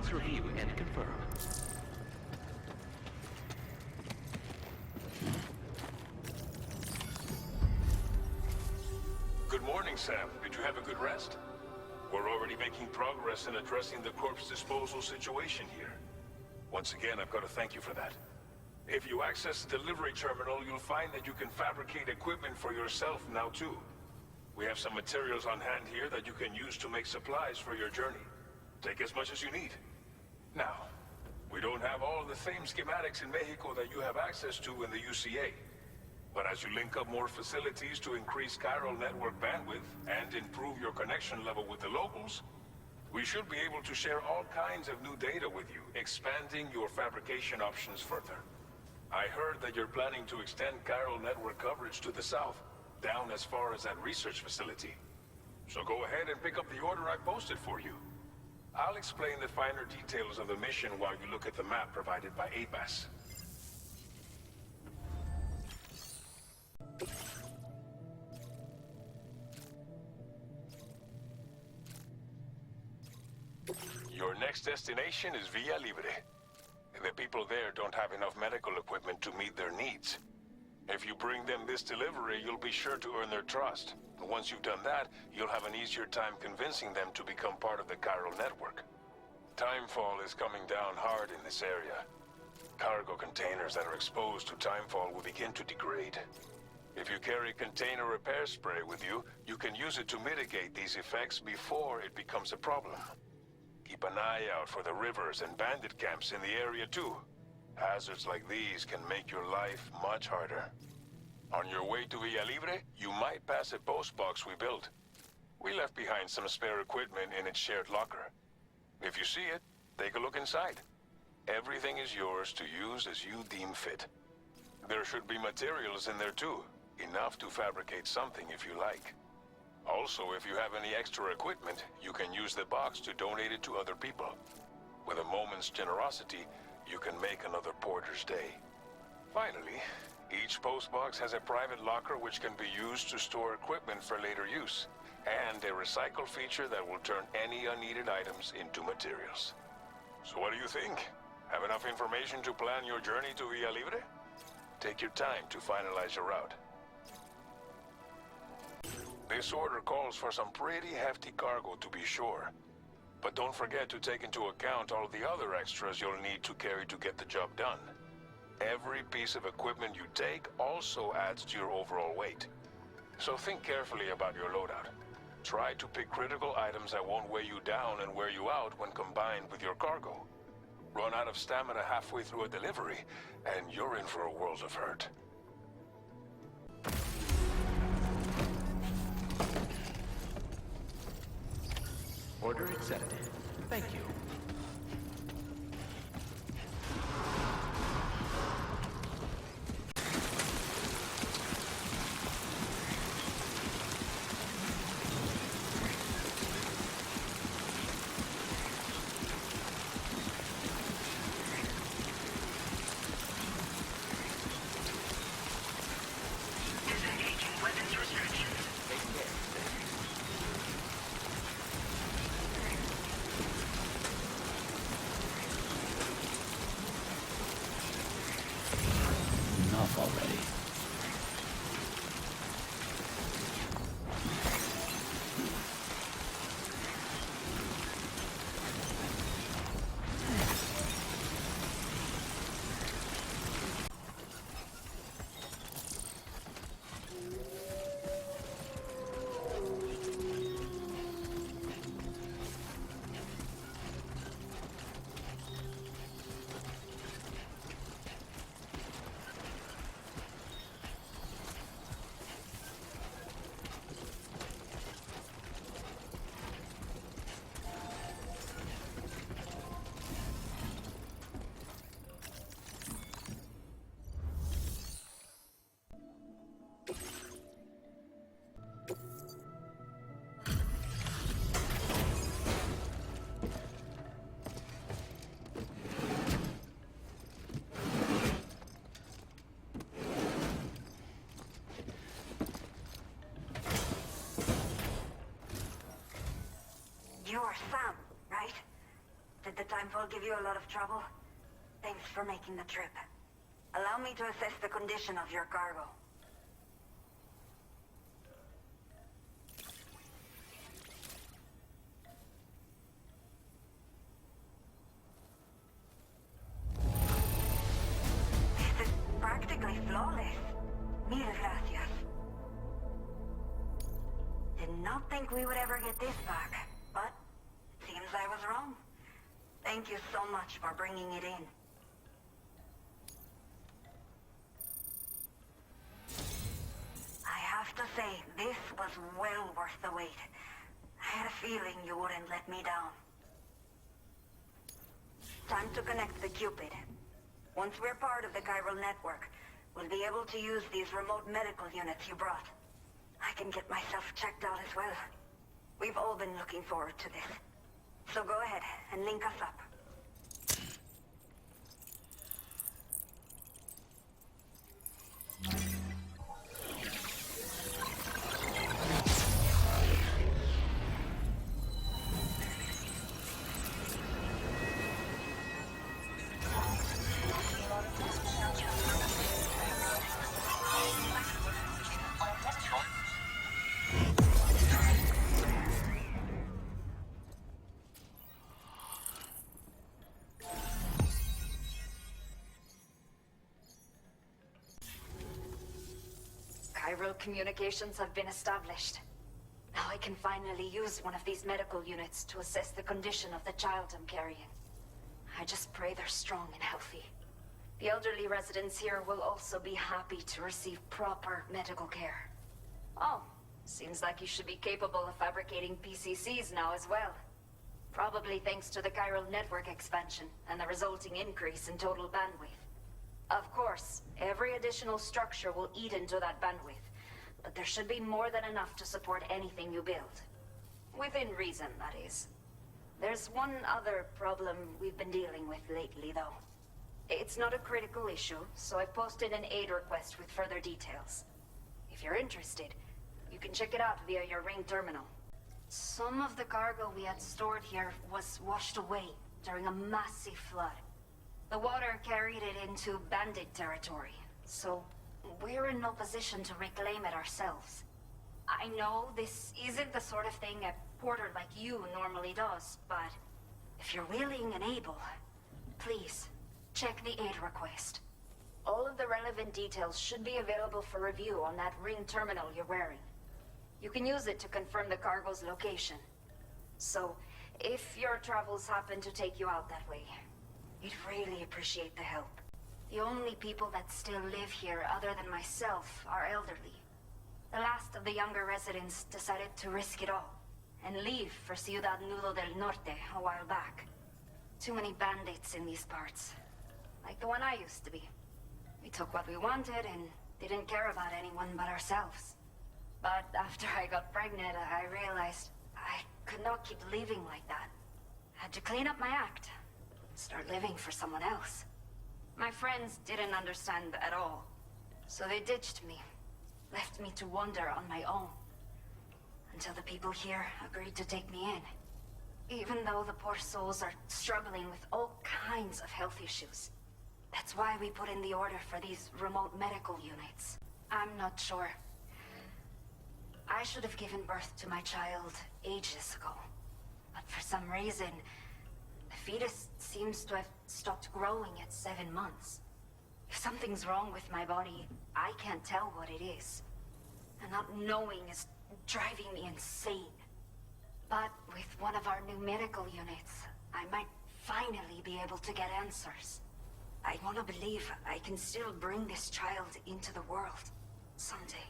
Please review and confirm. Good morning, Sam. Did you have a good rest? We're already making progress in addressing the corpse disposal situation here. Once again, I've got to thank you for that. If you access the delivery terminal, you'll find that you can fabricate equipment for yourself now too. We have some materials on hand here that you can use to make supplies for your journey. Take as much as you need. Now, we don't have all the same schematics in Mexico that you have access to in the UCA. But as you link up more facilities to increase chiral network bandwidth and improve your connection level with the locals, we should be able to share all kinds of new data with you, expanding your fabrication options further. I heard that you're planning to extend chiral network coverage to the south, down as far as that research facility. So go ahead and pick up the order I posted for you. I'll explain the finer details of the mission while you look at the map provided by ABAS. Your next destination is Villa Libre. The people there don't have enough medical equipment to meet their needs. If you bring them this delivery, you'll be sure to earn their trust. And once you've done that, you'll have an easier time convincing them to become part of the chiral network. Timefall is coming down hard in this area. Cargo containers that are exposed to timefall will begin to degrade. If you carry container repair spray with you, you can use it to mitigate these effects before it becomes a problem. Keep an eye out for the rivers and bandit camps in the area too. Hazards like these can make your life much harder. On your way to Villa Libre, you might pass a post box we built. We left behind some spare equipment in its shared locker. If you see it, take a look inside. Everything is yours to use as you deem fit. There should be materials in there too, enough to fabricate something if you like. Also, if you have any extra equipment, you can use the box to donate it to other people. With a moment's generosity, you can make another porter's day. Finally, each postbox has a private locker which can be used to store equipment for later use, and a recycle feature that will turn any unneeded items into materials. So what do you think? Have enough information to plan your journey to Villa Libre? Take your time to finalize your route. This order calls for some pretty hefty cargo to be sure. But don't forget to take into account all the other extras you'll need to carry to get the job done. Every piece of equipment you take also adds to your overall weight. So think carefully about your loadout. Try to pick critical items that won't weigh you down and wear you out when combined with your cargo. Run out of stamina halfway through a delivery, and you're in for a world of hurt. Order accepted. Thank you. Disengaging weapons restrictions. Take care. Enough already. You're Sam, right? The camp will give you a lot of trouble. Thanks for making the trip. Allow me to assess the condition of your cargo. This is practically flawless. Mil gracias. Did not think we would ever get this back, but seems I was wrong. Thank you so much for bringing it in. I have to say, this was well worth the wait. I had a feeling you wouldn't let me down. Time to connect the Cupid. Once we're part of the chiral network, we'll be able to use these remote medical units you brought. I can get myself checked out as well. We've all been looking forward to this. So go ahead and link us up. Chiral communications have been established. Now I can finally use one of these medical units to assess the condition of the child I'm carrying. I just pray they're strong and healthy. The elderly residents here will also be happy to receive proper medical care. Oh, seems like you should be capable of fabricating PCCs now as well. Probably thanks to the chiral network expansion and the resulting increase in total bandwidth. Of course, every additional structure will eat into that bandwidth, but there should be more than enough to support anything you build. Within reason, that is. There's one other problem we've been dealing with lately, though. It's not a critical issue, so I posted an aid request with further details. If you're interested, you can check it out via your ring terminal. Some of the cargo we had stored here was washed away during a massive flood. The water carried it into bandit territory, so we're in no position to reclaim it ourselves. I know this isn't the sort of thing a porter like you normally does, but if you're willing and able, please, check the aid request. All of the relevant details should be available for review on that ring terminal you're wearing. You can use it to confirm the cargo's location. So, if your travels happen to take you out that way, we'd really appreciate the help. The only people that still live here other than myself are elderly. The last of the younger residents decided to risk it all and leave for Ciudad Nudo del Norte a while back. Too many bandits in these parts. Like the one I used to be. We took what we wanted and didn't care about anyone but ourselves. But after I got pregnant, I realized I could not keep living like that. Had to clean up my act. Start living for someone else. My friends didn't understand at all, so they ditched me, left me to wander on my own, until the people here agreed to take me in. Even though the poor souls are struggling with all kinds of health issues. That's why we put in the order for these remote medical units. I'm not sure. I should have given birth to my child ages ago, but for some reason, the fetus seems to have stopped growing at 7 months. If something's wrong with my body, I can't tell what it is. And not knowing is driving me insane. But with one of our new medical units, I might finally be able to get answers. I want to believe I can still bring this child into the world someday.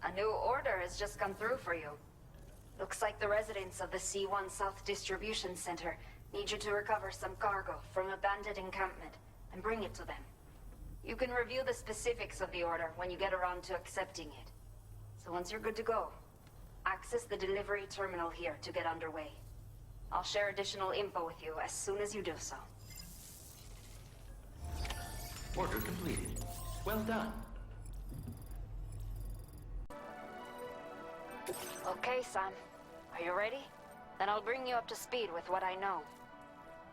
A new order has just come through for you. Looks like the residents of the C1 South Distribution Center need you to recover some cargo from a bandit encampment and bring it to them. You can review the specifics of the order when you get around to accepting it. So once you're good to go, access the delivery terminal here to get underway. I'll share additional info with you as soon as you do so. Order completed. Well done. Okay, Sam. Are you ready? Then I'll bring you up to speed with what I know.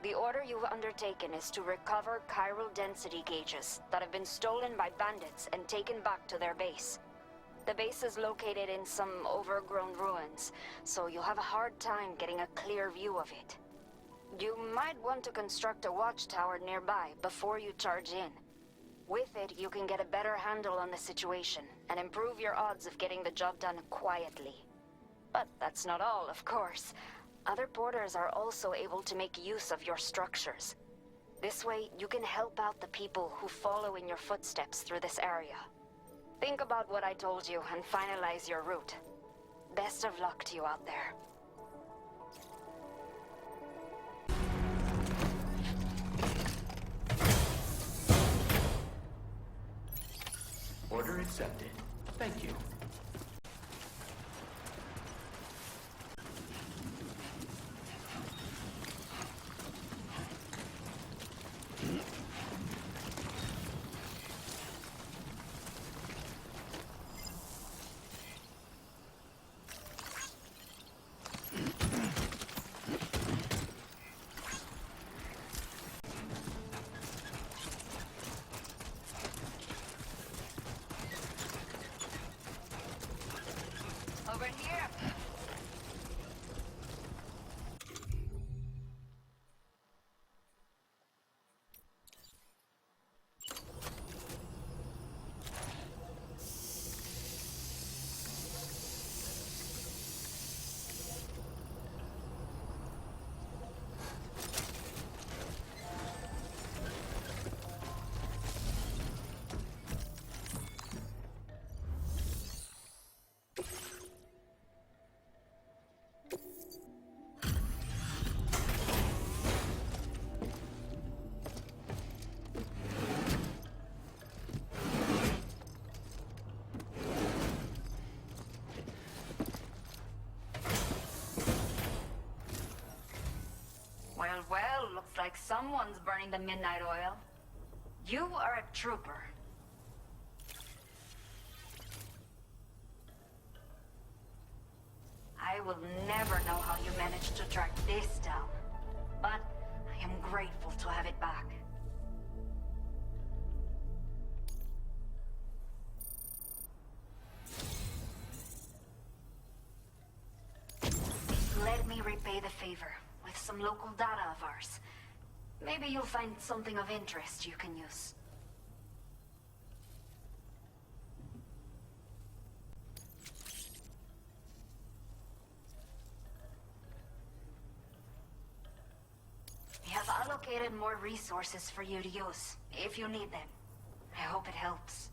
The order you've undertaken is to recover chiral density gauges that have been stolen by bandits and taken back to their base. The base is located in some overgrown ruins, so you'll have a hard time getting a clear view of it. You might want to construct a watchtower nearby before you charge in. With it, you can get a better handle on the situation and improve your odds of getting the job done quietly. But that's not all, of course. Other porters are also able to make use of your structures. This way, you can help out the people who follow in your footsteps through this area. Think about what I told you and finalize your route. Best of luck to you out there. Order accepted. Thank you. Over here. Well, looks like someone's burning the midnight oil. You are a trooper. I will never know how you managed to track this down, but I am grateful to have it back. Let me repay the favor with some local data of ours. Maybe you'll find something of interest you can use. We have allocated more resources for you to use, if you need them. I hope it helps.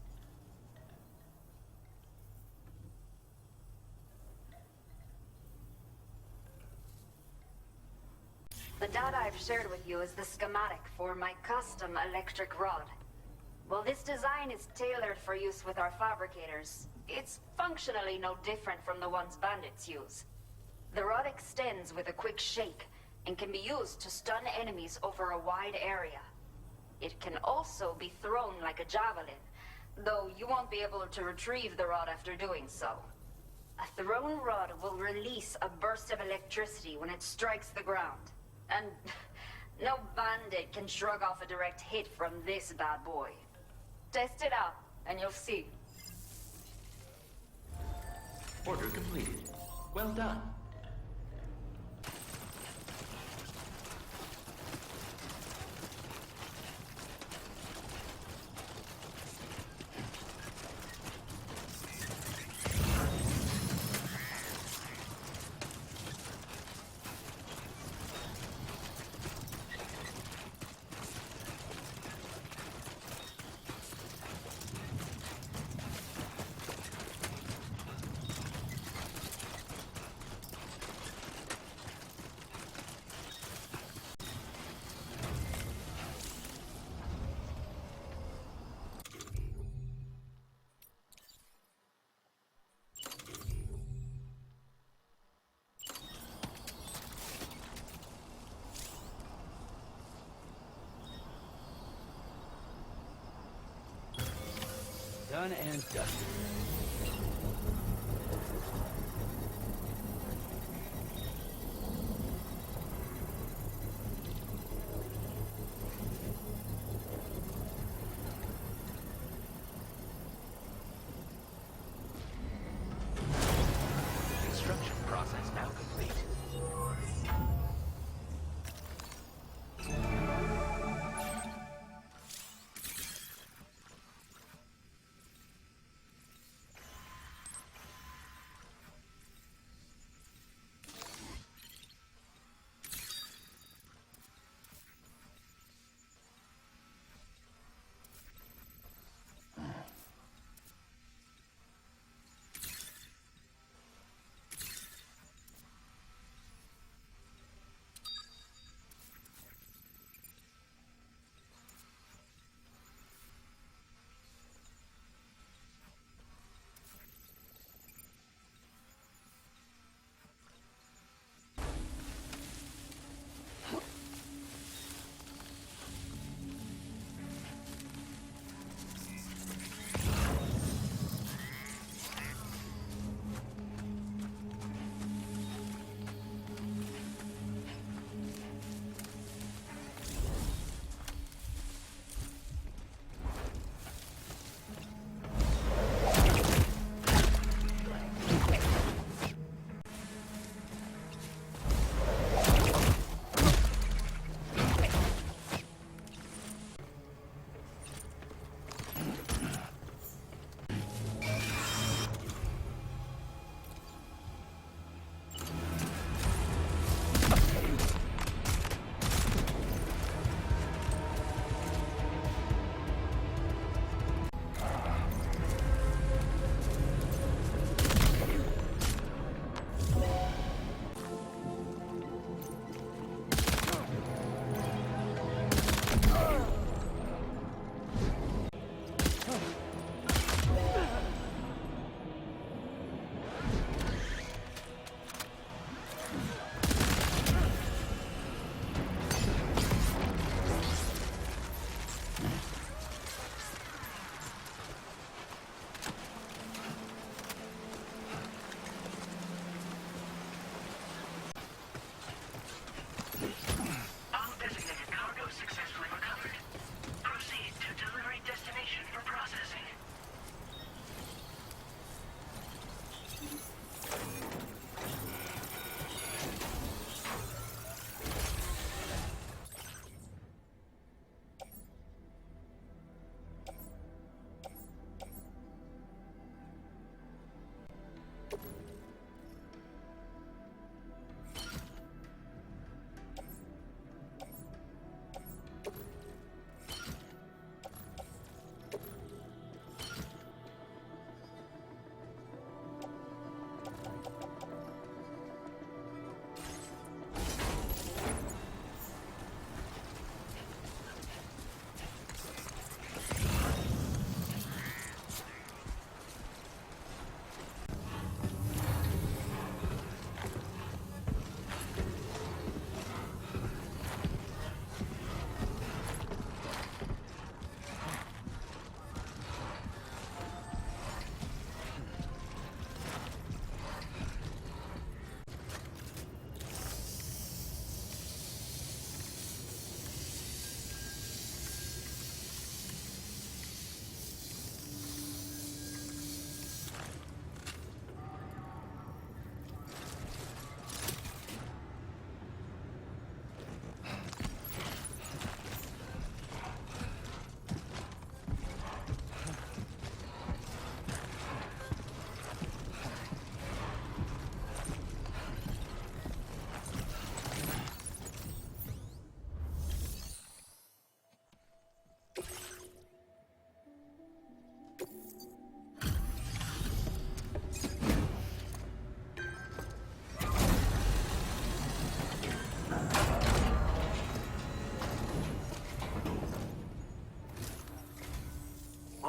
The data I've shared with you is the schematic for my custom electric rod. While this design is tailored for use with our fabricators, it's functionally no different from the ones bandits use. The rod extends with a quick shake and can be used to stun enemies over a wide area. It can also be thrown like a javelin, though you won't be able to retrieve the rod after doing so. A thrown rod will release a burst of electricity when it strikes the ground. And no bandit can shrug off a direct hit from this bad boy. Test it out, and you'll see. Order completed. Well done. Done and dusted.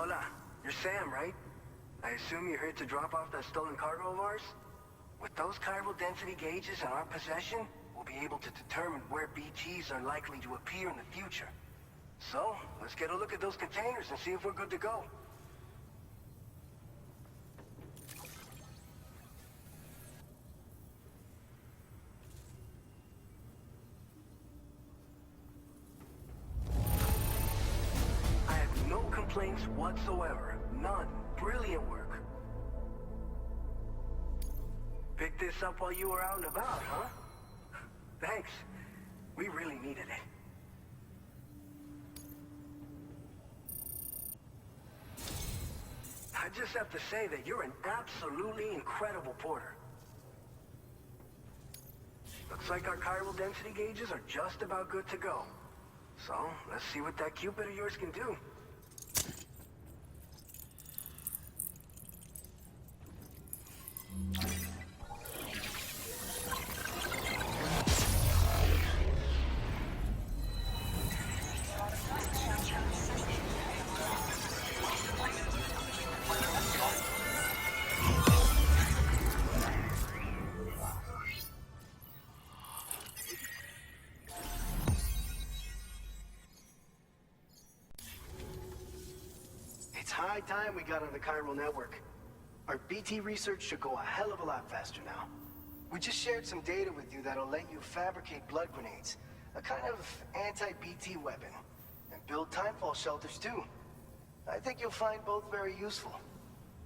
Hola, you're Sam, right? I assume you're here to drop off that stolen cargo of ours? With those chiral density gauges in our possession, we'll be able to determine where BTs are likely to appear in the future. So, let's get a look at those containers and see if we're good to go. I have no complaints whatsoever. None. Brilliant work. Picked this up while you were out and about, huh? Thanks. We really needed it. I just have to say that you're an absolutely incredible porter. Looks like our chiral density gauges are just about good to go. So, let's see what that Cupid of yours can do. It's high time we got on the chiral network. Our BT research should go a hell of a lot faster now. We just shared some data with you that'll let you fabricate blood grenades, a kind of anti-BT weapon, and build timefall shelters too. I think you'll find both very useful.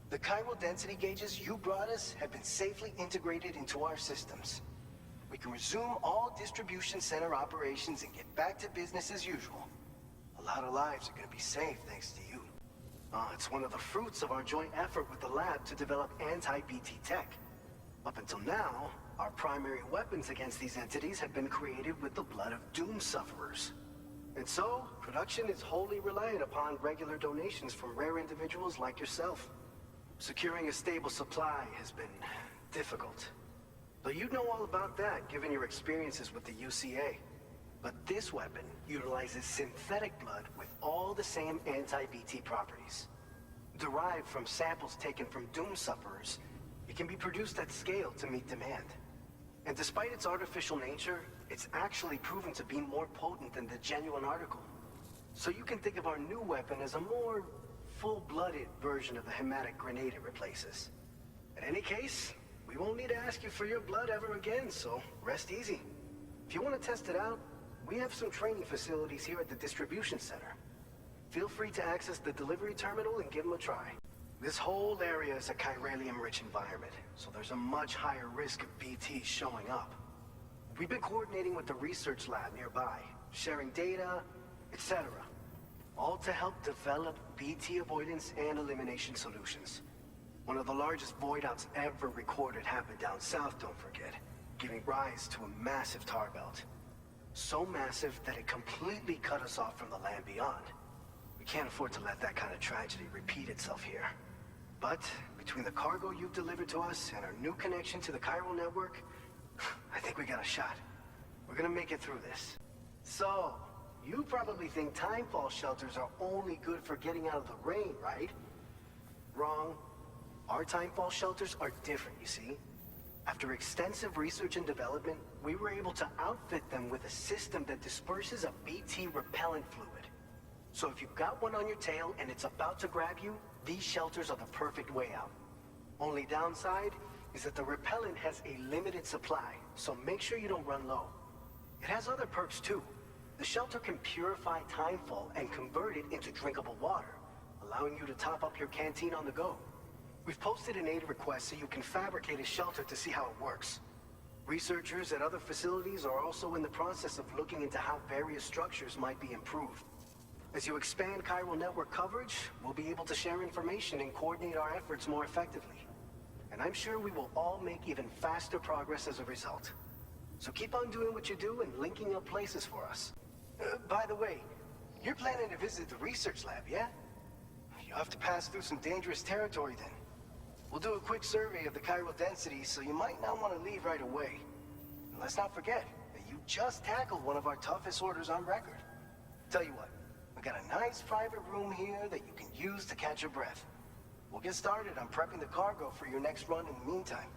The chiral density gauges you brought us have been safely integrated into our systems. We can resume all distribution center operations and get back to business as usual. A lot of lives are gonna be saved thanks to you. It's one of the fruits of our joint effort with the lab to develop anti-BT tech. Up until now, our primary weapons against these entities have been created with the blood of doom sufferers. And so, production is wholly reliant upon regular donations from rare individuals like yourself. Securing a stable supply has been difficult. Though you'd know all about that, given your experiences with the UCA. But this weapon utilizes synthetic blood with all the same anti-BT properties. Derived from samples taken from doom sufferers, it can be produced at scale to meet demand. And despite its artificial nature, it's actually proven to be more potent than the genuine article. So you can think of our new weapon as a more full-blooded version of the hematic grenade it replaces. In any case, we won't need to ask you for your blood ever again, so rest easy. If you want to test it out, we have some training facilities here at the distribution center. Feel free to access the delivery terminal and give them a try. This whole area is a chiralium-rich environment, so there's a much higher risk of BTs showing up. We've been coordinating with the research lab nearby, sharing data, etc. All to help develop BT avoidance and elimination solutions. One of the largest void outs ever recorded happened down south, don't forget, giving rise to a massive tar belt. So massive that it completely cut us off from the land beyond. We can't afford to let that kind of tragedy repeat itself here. But between the cargo you've delivered to us and our new connection to the chiral network, I think we got a shot. We're gonna make it through this. So, you probably think timefall shelters are only good for getting out of the rain, right? Wrong. Our timefall shelters are different, you see. After extensive research and development, we were able to outfit them with a system that disperses a BT repellent fluid. So if you've got one on your tail and it's about to grab you, these shelters are the perfect way out. Only downside is that the repellent has a limited supply, so make sure you don't run low. It has other perks too. The shelter can purify timefall and convert it into drinkable water, allowing you to top up your canteen on the go. We've posted an aid request so you can fabricate a shelter to see how it works. Researchers at other facilities are also in the process of looking into how various structures might be improved. As you expand chiral network coverage, we'll be able to share information and coordinate our efforts more effectively. And I'm sure we will all make even faster progress as a result. So keep on doing what you do and linking up places for us. By the way, you're planning to visit the research lab, yeah? You'll have to pass through some dangerous territory then. We'll do a quick survey of the chiral density, so you might not want to leave right away. And let's not forget that you just tackled one of our toughest orders on record. Tell you what, We got a nice private room here that you can use to catch your breath. We'll get started on prepping the cargo for your next run in the meantime.